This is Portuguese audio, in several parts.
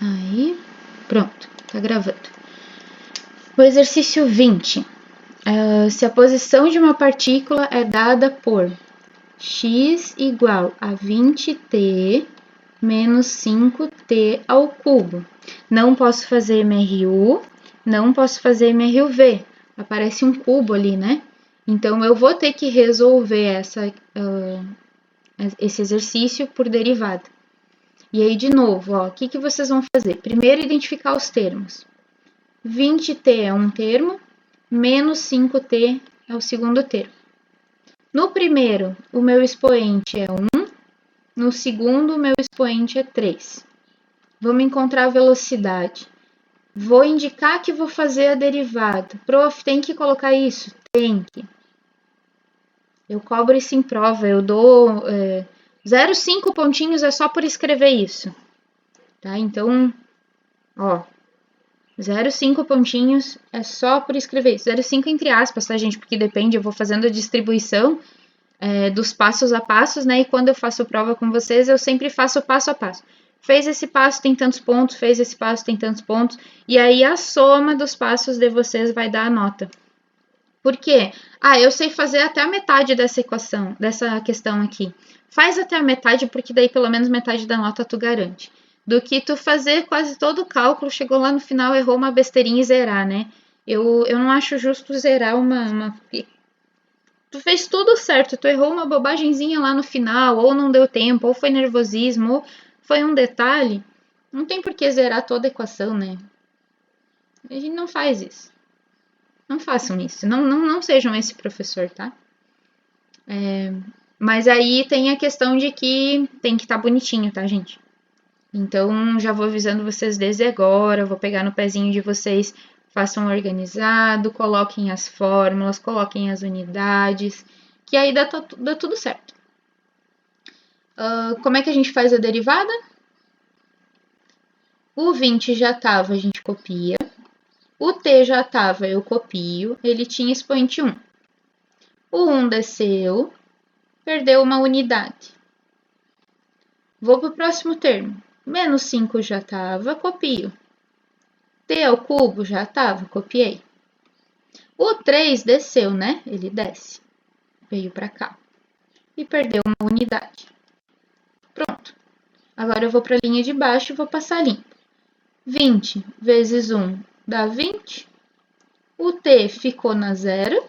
Aí, pronto, tá gravando. O exercício 20. Se a posição de uma partícula é dada por x igual a 20t menos 5t ao cubo. Não posso fazer MRU, não posso fazer MRUV. Aparece um cubo ali, né? Então, eu vou ter que resolver esse exercício por derivada. E aí, de novo, ó, o que vocês vão fazer? Primeiro, identificar os termos. 20t é um termo, menos 5t é o segundo termo. No primeiro, o meu expoente é 1, no segundo, o meu expoente é 3. Vamos encontrar a velocidade. Vou indicar que vou fazer a derivada. Prof, tem que colocar isso? Tem que. Eu cobro isso em prova, eu dou 0,5 pontinhos é só por escrever isso. Tá? Então, ó, 0,5 pontinhos é só por escrever isso. 0,5 entre aspas, tá, gente? Porque depende, eu vou fazendo a distribuição dos passos a passos, né? E quando eu faço prova com vocês, eu sempre faço passo a passo. Fez esse passo, tem tantos pontos, fez esse passo, tem tantos pontos. E aí, a soma dos passos de vocês vai dar a nota. Por quê? Eu sei fazer até a metade dessa equação, dessa questão aqui. Faz até a metade, porque daí pelo menos metade da nota tu garante. Do que tu fazer quase todo o cálculo, chegou lá no final, errou uma besteirinha e zerar, né? Eu não acho justo zerar uma... Tu fez tudo certo, tu errou uma bobagemzinha lá no final, ou não deu tempo, ou foi nervosismo, ou foi um detalhe. Não tem por que zerar toda a equação, né? A gente não faz isso. Não façam isso, não sejam esse professor, tá? Mas aí tem a questão de que tem que estar bonitinho, tá, gente? Então, já vou avisando vocês desde agora, vou pegar no pezinho de vocês, façam organizado, coloquem as fórmulas, coloquem as unidades, que aí dá tudo certo. Como é que a gente faz a derivada? O 20 já estava, a gente copia. O t já estava, eu copio. Ele tinha expoente 1. O 1 desceu, perdeu uma unidade. Vou para o próximo termo. Menos 5 já estava, copio. T ao cubo já estava, copiei. O 3 desceu, né? Ele desce. Veio para cá. E perdeu uma unidade. Pronto. Agora eu vou para a linha de baixo e vou passar limpo. 20 vezes 1 dá 20. O t ficou na 0.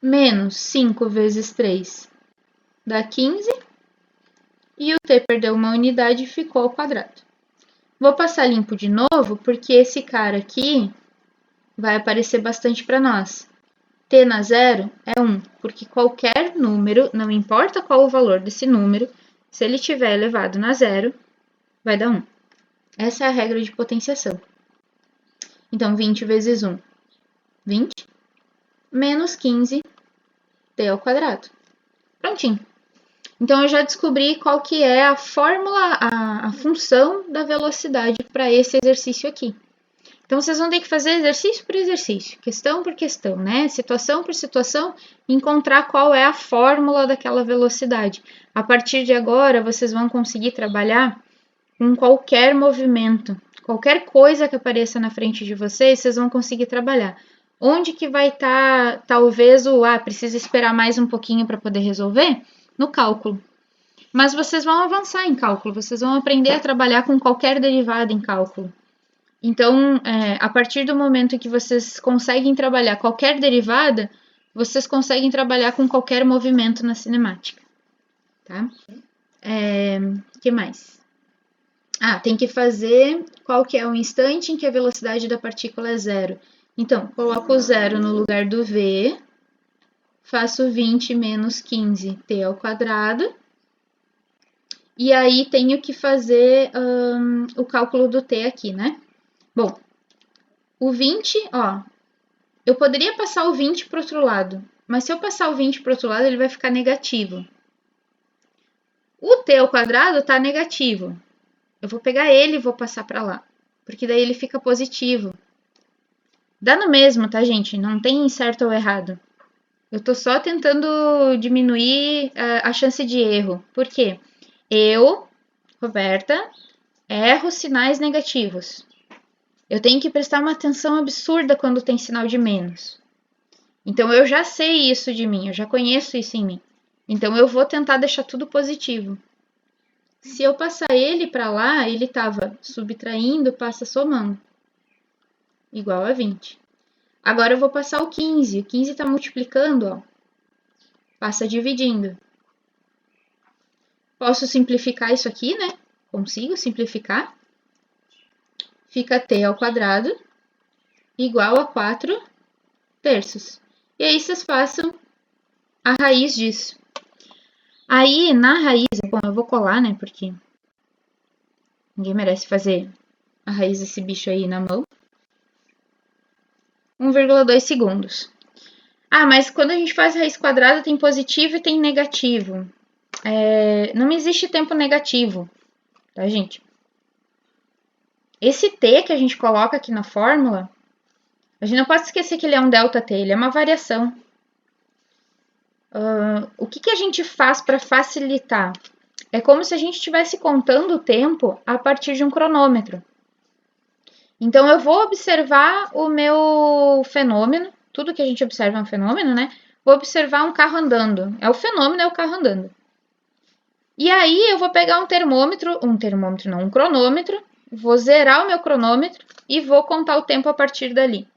Menos 5 vezes 3 dá 15. E o t perdeu uma unidade e ficou ao quadrado. Vou passar limpo de novo, porque esse cara aqui vai aparecer bastante para nós. T na 0 é 1, porque qualquer número, não importa qual o valor desse número, se ele tiver elevado na 0, vai dar 1. Essa é a regra de potenciação. Então, 20 vezes 1, 20, menos 15, t ao quadrado. Prontinho. Então, eu já descobri qual que é a fórmula, a função da velocidade para esse exercício aqui. Então, vocês vão ter que fazer exercício por exercício, questão por questão, né? Situação por situação, encontrar qual é a fórmula daquela velocidade. A partir de agora, vocês vão conseguir trabalhar com qualquer movimento, qualquer coisa que apareça na frente de vocês, vocês vão conseguir trabalhar. Onde que vai estar, talvez, precisa esperar mais um pouquinho para poder resolver? No cálculo. Mas vocês vão avançar em cálculo, vocês vão aprender a trabalhar com qualquer derivada em cálculo. Então, a partir do momento que vocês conseguem trabalhar qualquer derivada, vocês conseguem trabalhar com qualquer movimento na cinemática, tá? Que mais? Tem que fazer qual que é o instante em que a velocidade da partícula é 0. Então, coloco o 0 no lugar do v, faço 20 menos 15 t ao quadrado, e aí tenho que fazer o cálculo do t aqui, né? Bom, o 20, eu poderia passar o 20 para o outro lado, mas se eu passar o 20 para o outro lado, ele vai ficar negativo. O t ao quadrado está negativo. Eu vou pegar ele e vou passar para lá, porque daí ele fica positivo. Dá no mesmo, tá, gente? Não tem certo ou errado. Eu tô só tentando diminuir a chance de erro. Por quê? Eu, Roberta, erro sinais negativos. Eu tenho que prestar uma atenção absurda quando tem sinal de menos. Então, eu já sei isso de mim, eu já conheço isso em mim. Então, eu vou tentar deixar tudo positivo. Se eu passar ele para lá, ele estava subtraindo, passa somando. Igual a 20. Agora, eu vou passar o 15. O 15 está multiplicando, ó. Passa dividindo. Posso simplificar isso aqui, né? Consigo simplificar. Fica t ao quadrado igual a 4 terços. E aí, vocês façam a raiz disso. Aí, na raiz, bom, eu vou colar, né, porque ninguém merece fazer a raiz desse bicho aí na mão. 1,2 segundos. Ah, mas quando a gente faz raiz quadrada, tem positivo e tem negativo. Não existe tempo negativo, tá, gente? Esse t que a gente coloca aqui na fórmula, a gente não pode esquecer que ele é um ΔT, ele é uma variação. O que a gente faz para facilitar? É como se a gente estivesse contando o tempo a partir de um cronômetro. Então, eu vou observar o meu fenômeno, tudo que a gente observa é um fenômeno, né? Vou observar um carro andando. É o fenômeno, é o carro andando. E aí, eu vou pegar um cronômetro, vou zerar o meu cronômetro e vou contar o tempo a partir dali.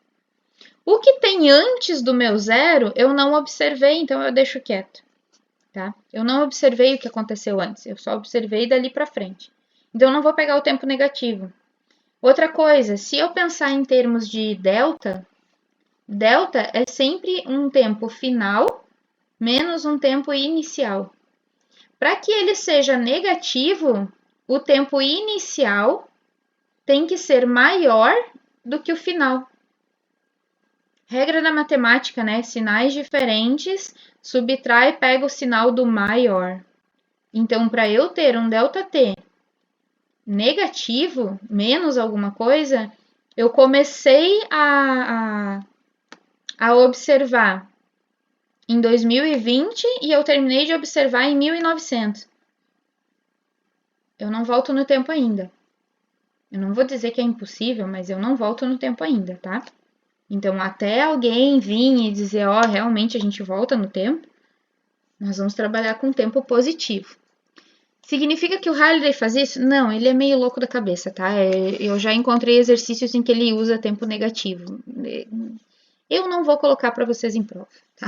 O que tem antes do meu zero, eu não observei, então eu deixo quieto, tá? Eu não observei o que aconteceu antes, eu só observei dali para frente. Então, eu não vou pegar o tempo negativo. Outra coisa, se eu pensar em termos de delta é sempre um tempo final menos um tempo inicial. Para que ele seja negativo, o tempo inicial tem que ser maior do que o final. Regra da matemática, né? Sinais diferentes, subtrai e pega o sinal do maior. Então, para eu ter um ΔT negativo, menos alguma coisa, eu comecei a observar em 2020 e eu terminei de observar em 1900. Eu não volto no tempo ainda. Eu não vou dizer que é impossível, mas eu não volto no tempo ainda, tá? Então, até alguém vir e dizer, ó, realmente a gente volta no tempo, nós vamos trabalhar com tempo positivo. Significa que o Halliday faz isso? Não, ele é meio louco da cabeça, tá? Eu já encontrei exercícios em que ele usa tempo negativo. Eu não vou colocar para vocês em prova, tá?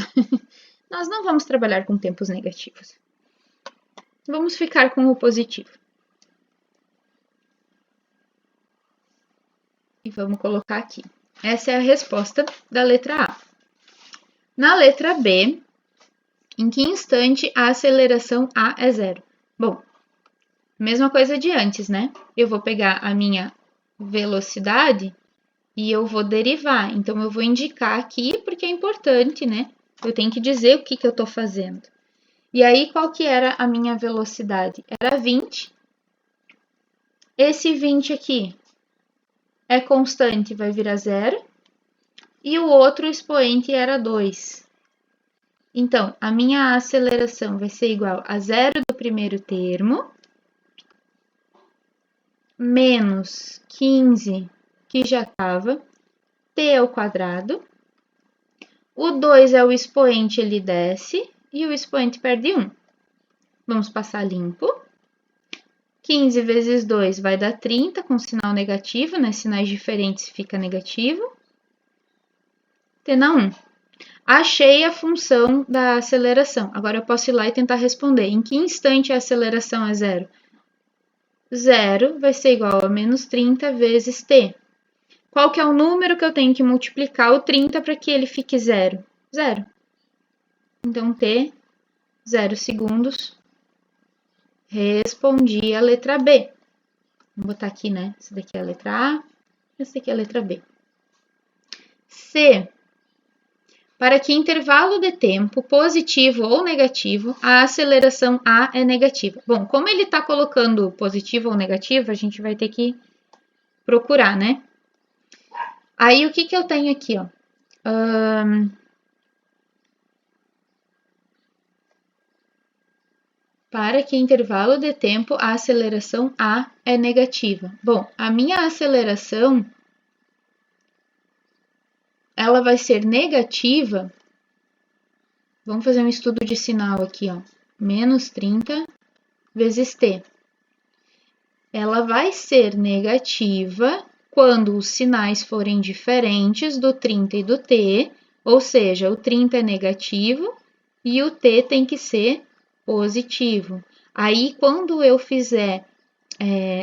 Nós não vamos trabalhar com tempos negativos. Vamos ficar com o positivo. E vamos colocar aqui. Essa é a resposta da letra A. Na letra B, em que instante a aceleração A é zero? Bom, mesma coisa de antes, né? Eu vou pegar a minha velocidade e eu vou derivar. Então, eu vou indicar aqui, porque é importante, né? Eu tenho que dizer o que eu estou fazendo. E aí, qual que era a minha velocidade? Era 20. Esse 20 aqui é constante, vai virar zero. E o outro expoente era 2. Então, a minha aceleração vai ser igual a zero do primeiro termo, menos 15, que já estava, t ao quadrado. O 2 é o expoente, ele desce, e o expoente perde 1. Vamos passar limpo. 15 vezes 2 vai dar 30, com sinal negativo, né? Sinais diferentes fica negativo. T na 1. Achei a função da aceleração. Agora eu posso ir lá e tentar responder. Em que instante a aceleração é zero? Zero vai ser igual a menos 30 vezes t. Qual que é o número que eu tenho que multiplicar o 30 para que ele fique zero? Zero. Então, t, 0 segundos. Respondi a letra B. Vou botar aqui, né? Essa daqui é a letra A, essa daqui é a letra B. C. Para que intervalo de tempo, positivo ou negativo, a aceleração A é negativa. Bom, como ele está colocando positivo ou negativo, a gente vai ter que procurar, né? Aí, o que eu tenho aqui, ó? para que intervalo de tempo a aceleração A é negativa. Bom, a minha aceleração, ela vai ser negativa. Vamos fazer um estudo de sinal aqui, ó. Menos 30 vezes t. Ela vai ser negativa quando os sinais forem diferentes do 30 e do t, ou seja, o 30 é negativo e o t tem que ser positivo. Aí, quando eu fizer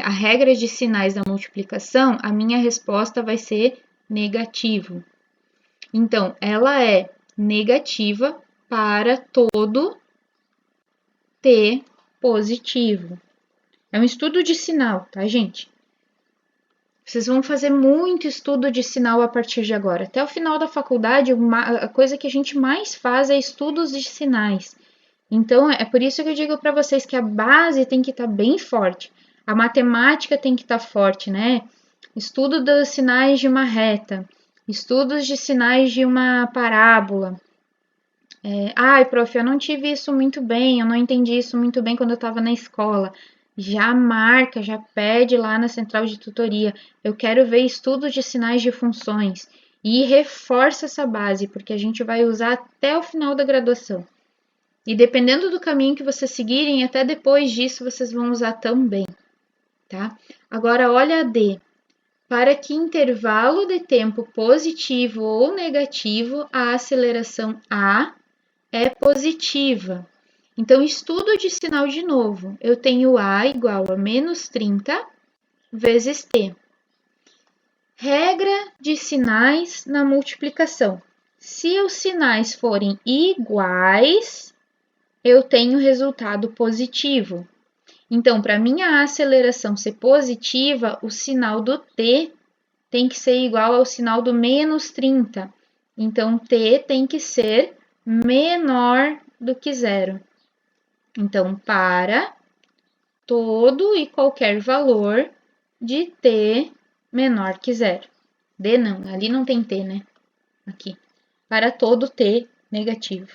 a regra de sinais da multiplicação, a minha resposta vai ser negativo. Então, ela é negativa para todo t positivo. É um estudo de sinal, tá, gente? Vocês vão fazer muito estudo de sinal a partir de agora. Até o final da faculdade, a coisa que a gente mais faz é estudos de sinais. Então, é por isso que eu digo para vocês que a base tem que estar bem forte. A matemática tem que estar forte, né? Estudo dos sinais de uma reta, estudos de sinais de uma parábola. Ai, prof, eu não tive isso muito bem, eu não entendi isso muito bem quando eu estava na escola. Já marca, já pede lá na central de tutoria. Eu quero ver estudos de sinais de funções. E reforça essa base, porque a gente vai usar até o final da graduação. E dependendo do caminho que vocês seguirem, até depois disso vocês vão usar também, tá? Agora, olha a D. Para que intervalo de tempo positivo ou negativo, a aceleração A é positiva. Então, estudo de sinal de novo. Eu tenho A igual a menos 30 vezes T. Regra de sinais na multiplicação. Se os sinais forem iguais, eu tenho resultado positivo. Então, para minha aceleração ser positiva, o sinal do t tem que ser igual ao sinal do menos 30. Então, t tem que ser menor do que zero. Então, para todo e qualquer valor de t menor que zero. D não, ali não tem t, né? Aqui. Para todo t negativo.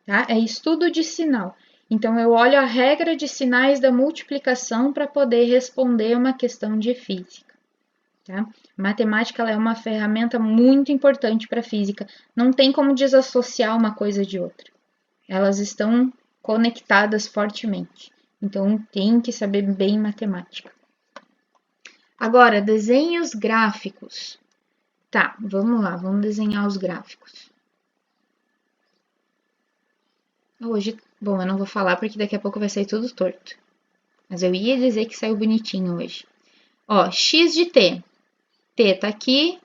Tá? É estudo de sinal. Então, eu olho a regra de sinais da multiplicação para poder responder uma questão de física. Tá? Matemática ela é uma ferramenta muito importante para a física. Não tem como desassociar uma coisa de outra. Elas estão conectadas fortemente. Então, tem que saber bem matemática. Agora, desenhos gráficos. Tá, vamos lá, vamos desenhar os gráficos. Hoje, bom, eu não vou falar porque daqui a pouco vai sair tudo torto. Mas eu ia dizer que saiu bonitinho hoje. Ó, x de t. T tá aqui,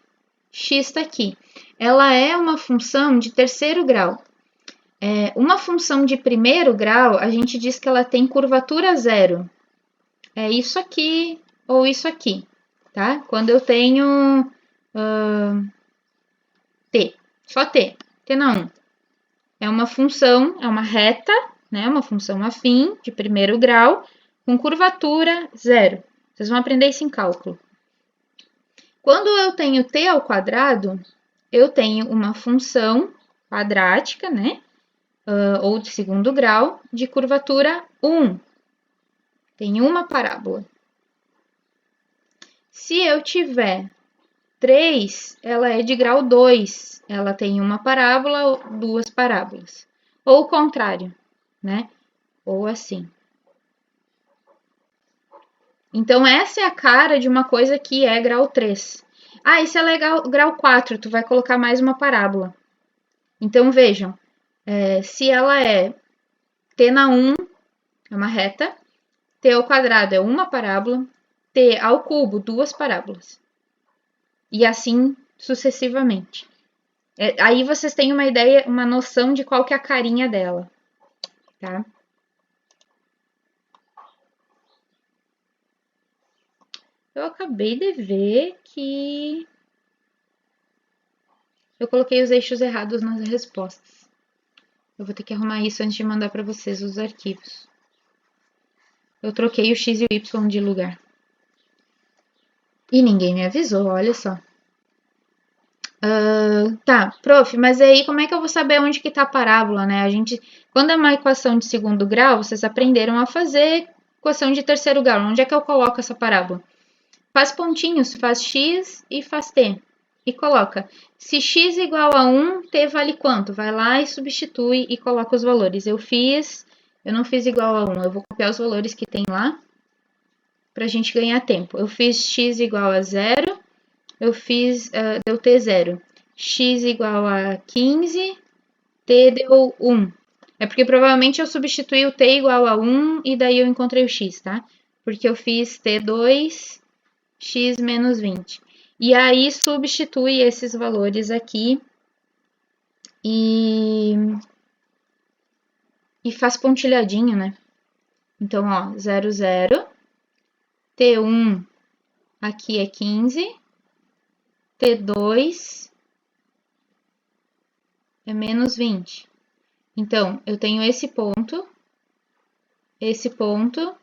x tá aqui. Ela é uma função de terceiro grau. Uma função de primeiro grau, a gente diz que ela tem curvatura zero. É isso aqui ou isso aqui, tá? Quando eu tenho t, só t na 1. É uma função, é uma reta, né? Uma função afim de primeiro grau com curvatura zero. Vocês vão aprender isso em cálculo. Quando eu tenho t ao quadrado, eu tenho uma função quadrática, né? Ou de segundo grau, de curvatura 1. Tem uma parábola. Se eu tiver 3, ela é de grau 2. Ela tem uma parábola ou duas parábolas. Ou o contrário, né? Ou assim. Então, essa é a cara de uma coisa que é grau 3. Ah, e se ela é grau 4, tu vai colocar mais uma parábola. Então, vejam, se ela é t na 1, é uma reta, t ao quadrado é uma parábola, t ao cubo, duas parábolas. E assim sucessivamente. Aí vocês têm uma ideia, uma noção de qual que é a carinha dela, tá? Eu acabei de ver que eu coloquei os eixos errados nas respostas. Eu vou ter que arrumar isso antes de mandar para vocês os arquivos. Eu troquei o x e o y de lugar. E ninguém me avisou, olha só. Tá, prof, mas aí como é que eu vou saber onde que tá a parábola, né? Quando é uma equação de segundo grau, vocês aprenderam a fazer equação de terceiro grau. Onde é que eu coloco essa parábola? Faz pontinhos, faz x e faz t. E coloca, se x igual a 1, t vale quanto? Vai lá e substitui e coloca os valores. Eu não fiz igual a 1, eu vou copiar os valores que tem lá pra gente ganhar tempo. Eu fiz x igual a 0, deu t 0. X igual a 15, t deu 1. É porque provavelmente eu substituí o t igual a 1 e daí eu encontrei o x, tá? Porque eu fiz t2, x menos 20. E aí substitui esses valores aqui e faz pontilhadinho, né? Então, ó, 0, 0. T1 aqui é 15. T2 é menos 20. Então, eu tenho esse ponto e esse ponto.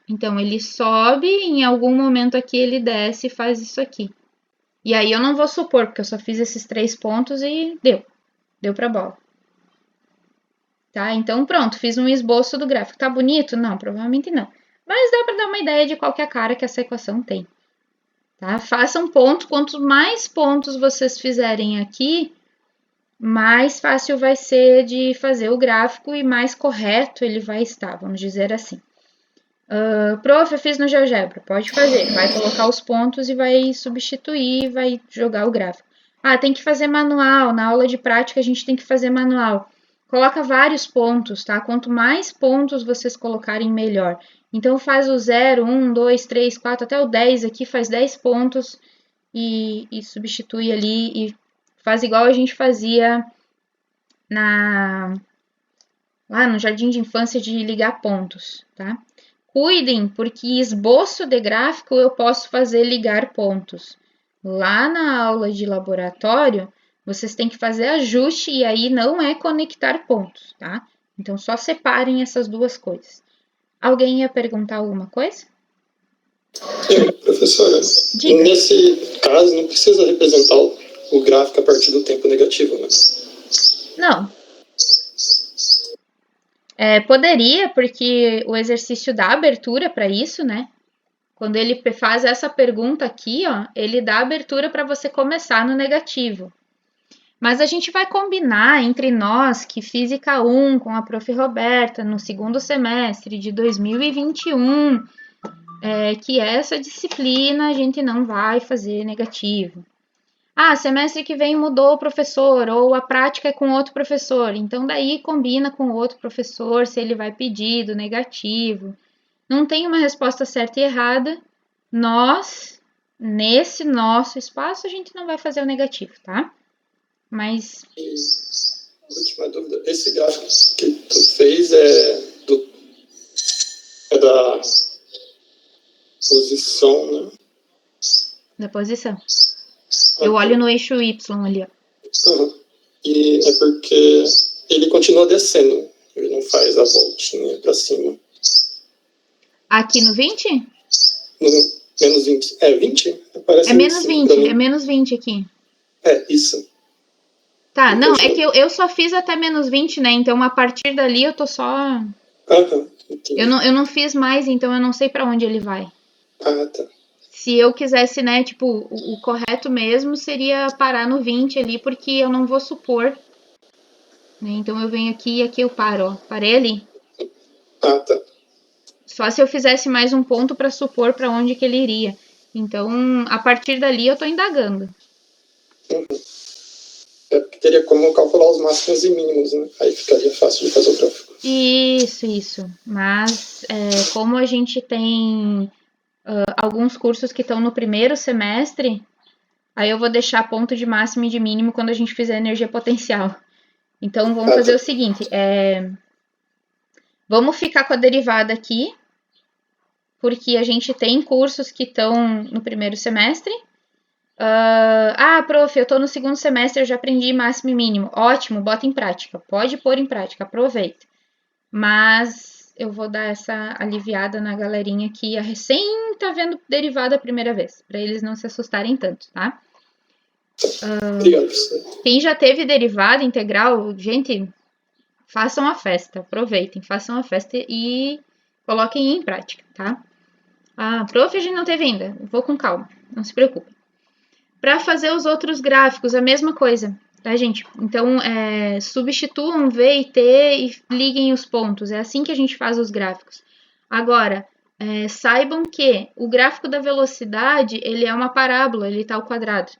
Então, ele sobe, em algum momento aqui ele desce e faz isso aqui. E aí eu não vou supor, porque eu só fiz esses 3 pontos e deu pra bola. Tá? Então, pronto, fiz um esboço do gráfico. Tá bonito? Não, provavelmente não. Mas dá para dar uma ideia de qual que é a cara que essa equação tem. Tá? Façam ponto. Quanto mais pontos vocês fizerem aqui, mais fácil vai ser de fazer o gráfico e mais correto ele vai estar, vamos dizer assim. Prof, eu fiz no GeoGebra. Pode fazer. Vai colocar os pontos e vai substituir, vai jogar o gráfico. Ah, tem que fazer manual. Na aula de prática a gente tem que fazer manual. Coloca vários pontos, tá? Quanto mais pontos vocês colocarem, melhor. Então faz o 0, 1, 2, 3, 4, até o 10 aqui, faz 10 pontos e substitui ali e faz igual a gente fazia lá no jardim de infância de ligar pontos, tá? Cuidem, porque esboço de gráfico eu posso fazer ligar pontos. Lá na aula de laboratório, vocês têm que fazer ajuste e aí não é conectar pontos, tá? Então, só separem essas duas coisas. Alguém ia perguntar alguma coisa? Professora, Diga. Nesse caso não precisa representar o gráfico a partir do tempo negativo, né? Não. Poderia, porque o exercício dá abertura para isso, né? Quando ele faz essa pergunta aqui, ó, ele dá abertura para você começar no negativo. Mas a gente vai combinar entre nós que Física 1 com a Prof. Roberta no segundo semestre de 2021, que essa disciplina a gente não vai fazer negativo. Ah, semestre que vem mudou o professor, ou a prática é com outro professor. Então, daí combina com outro professor se ele vai pedir do negativo. Não tem uma resposta certa e errada. Nós, nesse nosso espaço, a gente não vai fazer o negativo, tá? Mas. E, última dúvida, esse gráfico que tu fez é da posição, né? Da posição. Eu olho no eixo Y ali, ó. Uhum. E é porque ele continua descendo, ele não faz a voltinha pra cima. Aqui no 20? No menos 20. É 20? Aparece É menos 20, é menos 20 aqui. É, isso. Tá, não, é que eu só fiz até menos 20, né? Então a partir dali eu tô só. Entendi. Eu não fiz mais, então eu não sei pra onde ele vai. Ah, tá. Se eu quisesse, né, tipo, o correto mesmo seria parar no 20 ali, porque eu não vou supor. Né? Então eu venho aqui e aqui eu paro, ó. Parei ali. Ah, tá. Só se eu fizesse mais um ponto para supor para onde que ele iria. Então, a partir dali eu tô indagando. Uhum. É porque teria como calcular os máximos e mínimos, né? Aí ficaria fácil de fazer o gráfico. Isso. Mas como a gente tem alguns cursos que estão no primeiro semestre, aí eu vou deixar ponto de máximo e de mínimo quando a gente fizer energia potencial. Então, vamos fazer o seguinte. Vamos ficar com a derivada aqui, porque a gente tem cursos que estão no primeiro semestre. Prof, eu tô no segundo semestre, eu já aprendi máximo e mínimo. Ótimo, bota em prática. Pode pôr em prática, aproveita. Mas eu vou dar essa aliviada na galerinha que recém tá vendo derivada a primeira vez, para eles não se assustarem tanto, tá? Obrigado, professor. Quem já teve derivada integral, gente, façam a festa, aproveitem, façam a festa e coloquem em prática, tá? Ah, prof, a gente não teve ainda, vou com calma, não se preocupe. Para fazer os outros gráficos, a mesma coisa, tá, gente? Então, substituam V e T e liguem os pontos. É assim que a gente faz os gráficos. Agora, saibam que o gráfico da velocidade, ele é uma parábola, ele está ao quadrado,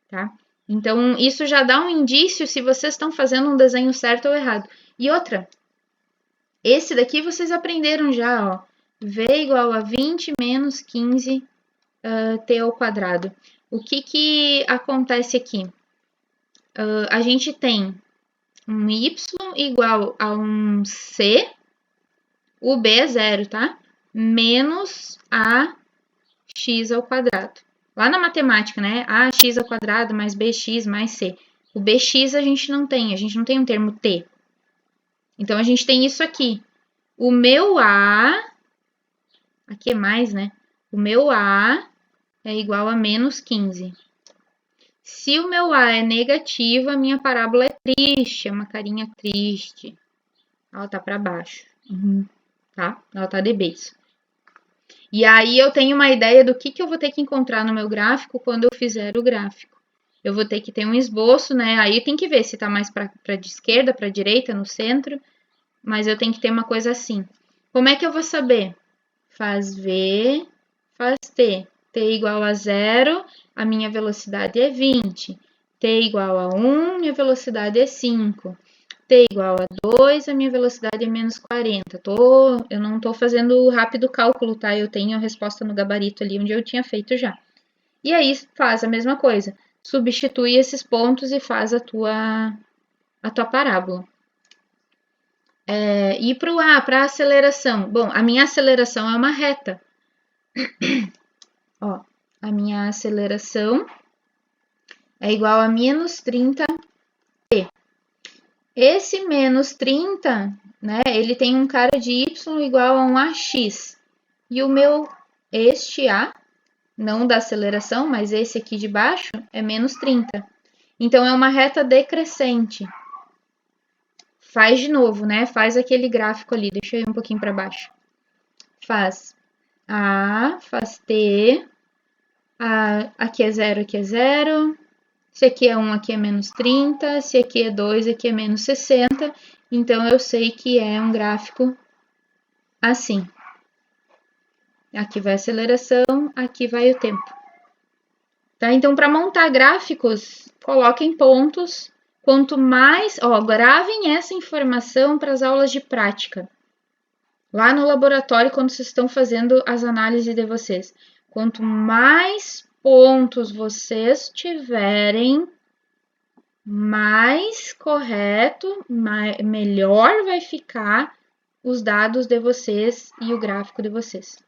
tá? Então, isso já dá um indício se vocês estão fazendo um desenho certo ou errado. E outra, esse daqui vocês aprenderam já, ó. V igual a 20 menos 15 T ao quadrado. O que acontece aqui? A gente tem um y igual a um c, o b é zero, tá? Menos a x ao quadrado. Lá na matemática, né? Ax ao quadrado mais bx mais c. O bx a gente não tem um termo t. Então, a gente tem isso aqui. O meu a, aqui é mais, né? O meu a é igual a menos 15. Se o meu A é negativo, a minha parábola é triste, é uma carinha triste. Ela tá para baixo, tá? Ela tá de beijo. E aí eu tenho uma ideia do que eu vou ter que encontrar no meu gráfico quando eu fizer o gráfico. Eu vou ter que ter um esboço, né? Aí tem que ver se tá mais para de esquerda, para direita, no centro. Mas eu tenho que ter uma coisa assim. Como é que eu vou saber? Faz V, faz T. T igual a 0, a minha velocidade é 20. T igual a 1, minha velocidade é 5. T igual a 2, a minha velocidade é menos 40. Eu não estou fazendo rápido cálculo, tá? Eu tenho a resposta no gabarito ali onde eu tinha feito já. E aí faz a mesma coisa. Substitui esses pontos e faz a tua parábola. E para o A, para a aceleração. Bom, a minha aceleração é uma reta. Ó, a minha aceleração é igual a menos 30 t. Esse menos 30, né, ele tem um cara de y igual a um ax. E o meu, este A, não da aceleração, mas esse aqui de baixo, é menos 30. Então, é uma reta decrescente. Faz de novo, né? Faz aquele gráfico ali. Deixa eu ir um pouquinho para baixo. Faz A, faz T. Aqui é 0, aqui é 0. Se aqui é 1, aqui é menos 30. Se aqui é 2, aqui é menos 60. Então, eu sei que é um gráfico assim. Aqui vai a aceleração, aqui vai o tempo. Tá? Então, para montar gráficos, coloquem pontos. Quanto mais, gravem essa informação para as aulas de prática. Lá no laboratório, quando vocês estão fazendo as análises de vocês. Quanto mais pontos vocês tiverem, mais correto, melhor vai ficar os dados de vocês e o gráfico de vocês.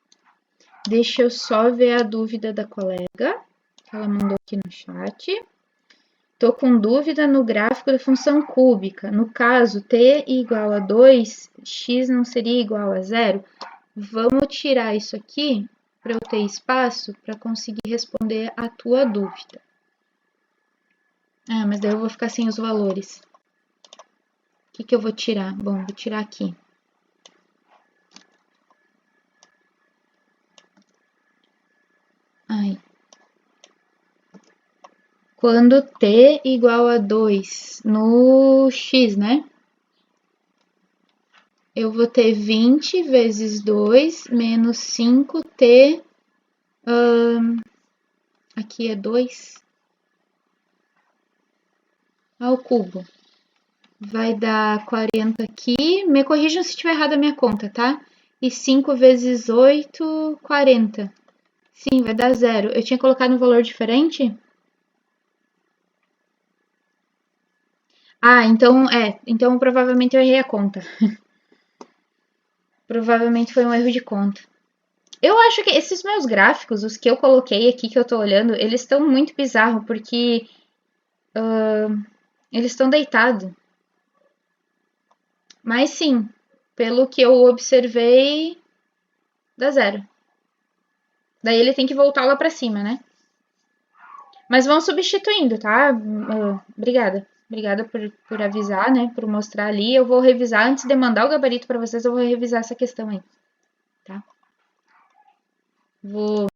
Deixa eu só ver a dúvida da colega, que ela mandou aqui no chat. Estou com dúvida no gráfico da função cúbica. No caso, t igual a 2, x não seria igual a 0? Vamos tirar isso aqui para eu ter espaço para conseguir responder a tua dúvida. Mas daí eu vou ficar sem os valores. O que eu vou tirar? Bom, vou tirar aqui. Quando t igual a 2 no x, né? Eu vou ter 20 vezes 2 menos 5t. Aqui é 2 ao cubo. Vai dar 40 aqui. Me corrijam se estiver errada a minha conta, tá? E 5 vezes 8, 40. Sim, vai dar 0. Eu tinha colocado um valor diferente? Então provavelmente eu errei a conta. Provavelmente foi um erro de conta. Eu acho que esses meus gráficos, os que eu coloquei aqui, que eu tô olhando, eles estão muito bizarros, porque eles estão deitados. Mas sim, pelo que eu observei, dá 0. Daí ele tem que voltar lá pra cima, né? Mas vão substituindo, tá? Obrigada. Obrigada por avisar, né? Por mostrar ali. Eu vou revisar, antes de mandar o gabarito para vocês, eu vou revisar essa questão aí, tá? Vou